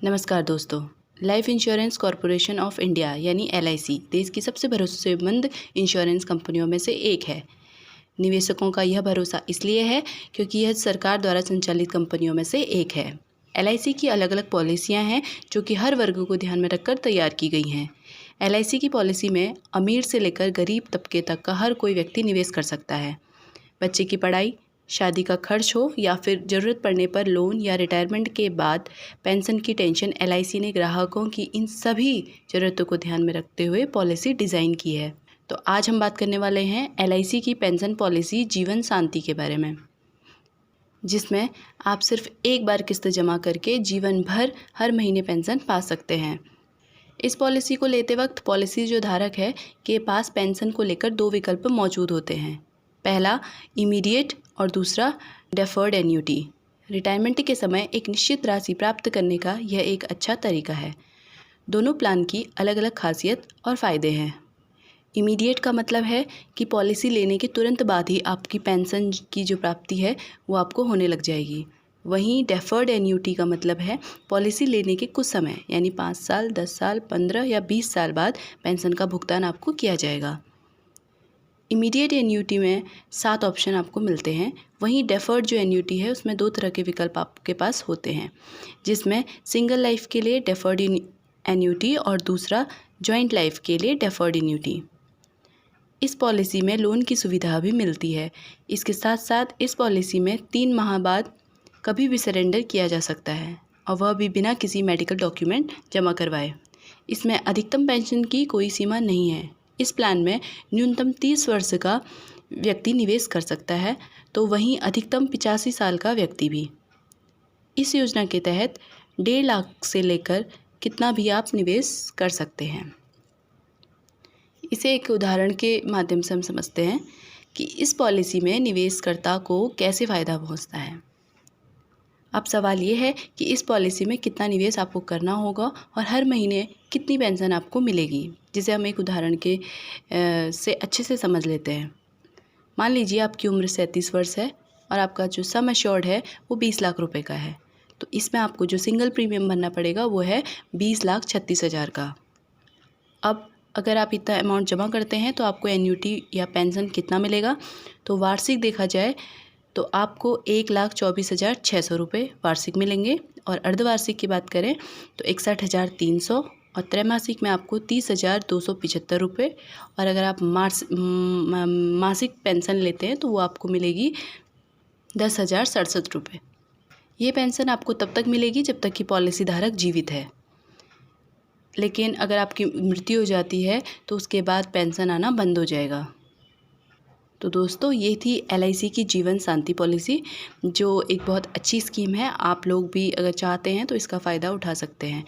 नमस्कार दोस्तों। Life insurance corporation of India यानी LIC देश की सबसे भरोसेमंद इंश्योरेंस कंपनियों में से एक है। निवेशकों का यह भरोसा इसलिए है क्योंकि यह सरकार द्वारा संचालित कंपनियों में से एक है। LIC की अलग अलग पॉलिसियां हैं जो कि हर वर्ग को ध्यान में रखकर तैयार की गई हैं। LIC की पॉलिसी में अमीर से लेकर गरीब तबके तक का हर कोई व्यक्ति निवेश कर सकता है। बच्चे की पढ़ाई, शादी का खर्च हो या फिर ज़रूरत पड़ने पर लोन या रिटायरमेंट के बाद पेंशन की टेंशन, LIC ने ग्राहकों की इन सभी ज़रूरतों को ध्यान में रखते हुए पॉलिसी डिज़ाइन की है। तो आज हम बात करने वाले हैं LIC की पेंशन पॉलिसी जीवन शांति के बारे में, जिसमें आप सिर्फ एक बार किस्त जमा करके जीवन भर हर महीने पेंशन पा सकते हैं। इस पॉलिसी को लेते वक्त पॉलिसी जो धारक है के पास पेंशन को लेकर दो विकल्प मौजूद होते हैं। पहला इमीडिएट और दूसरा डेफर्ड एन्युटी। रिटायरमेंट के समय एक निश्चित राशि प्राप्त करने का यह एक अच्छा तरीका है। दोनों प्लान की अलग अलग खासियत और फ़ायदे हैं। इमीडिएट का मतलब है कि पॉलिसी लेने के तुरंत बाद ही आपकी पेंशन की जो प्राप्ति है वो आपको होने लग जाएगी। वहीं डेफर्ड एन्युटी का मतलब है पॉलिसी लेने के कुछ समय यानी 5 साल, 10 साल, 15 या 20 साल बाद पेंशन का भुगतान आपको किया जाएगा। इमीडिएट एन्युटी में 7 ऑप्शन आपको मिलते हैं। वहीं डेफर्ड जो एन्युटी है उसमें 2 तरह के विकल्प आपके पास होते हैं, जिसमें सिंगल लाइफ के लिए डेफर्ड एन्युटी और दूसरा जॉइंट लाइफ के लिए डेफर्ड एन्युटी। इस पॉलिसी में लोन की सुविधा भी मिलती है। इसके साथ साथ इस पॉलिसी में 3 माह बाद कभी भी सरेंडर किया जा सकता है और वह भी बिना किसी मेडिकल डॉक्यूमेंट जमा करवाए। इसमें अधिकतम पेंशन की कोई सीमा नहीं है। इस प्लान में न्यूनतम 30 वर्ष का व्यक्ति निवेश कर सकता है, तो वहीं अधिकतम 85 साल का व्यक्ति भी। इस योजना के तहत 1.5 लाख से लेकर कितना भी आप निवेश कर सकते हैं। इसे एक उदाहरण के माध्यम से हम समझते हैं कि इस पॉलिसी में निवेशकर्ता को कैसे फ़ायदा पहुंचता है। अब सवाल ये है कि इस पॉलिसी में कितना निवेश आपको करना होगा और हर महीने कितनी पेंशन आपको मिलेगी, जिसे हम एक उदाहरण के से अच्छे से समझ लेते हैं। मान लीजिए आपकी उम्र 37 वर्ष है और आपका जो सम एश्योर्ड है वो 20 लाख रुपए का है। तो इसमें आपको जो सिंगल प्रीमियम भरना पड़ेगा वो है 20,36,000 का। अब अगर आप इतना अमाउंट जमा करते हैं तो आपको एन्युटी या पेंशन कितना मिलेगा, तो वार्षिक देखा जाए तो आपको 1,24,600 रुपये वार्षिक मिलेंगे। और अर्धवार्षिक की बात करें तो 61,300 और त्रैमासिक में आपको 30,275 रुपये। और अगर आप मासिक पेंशन लेते हैं तो वो आपको मिलेगी 10,067 रुपये। ये पेंशन आपको तब तक मिलेगी जब तक कि पॉलिसी धारक जीवित है, लेकिन अगर आपकी मृत्यु हो जाती है तो उसके बाद पेंशन आना बंद हो जाएगा। तो दोस्तों, ये थी LIC की जीवन शांति पॉलिसी, जो एक बहुत अच्छी स्कीम है। आप लोग भी अगर चाहते हैं तो इसका फ़ायदा उठा सकते हैं।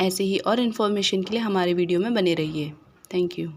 ऐसे ही और इन्फॉर्मेशन के लिए हमारे वीडियो में बने रहिए। Thank you.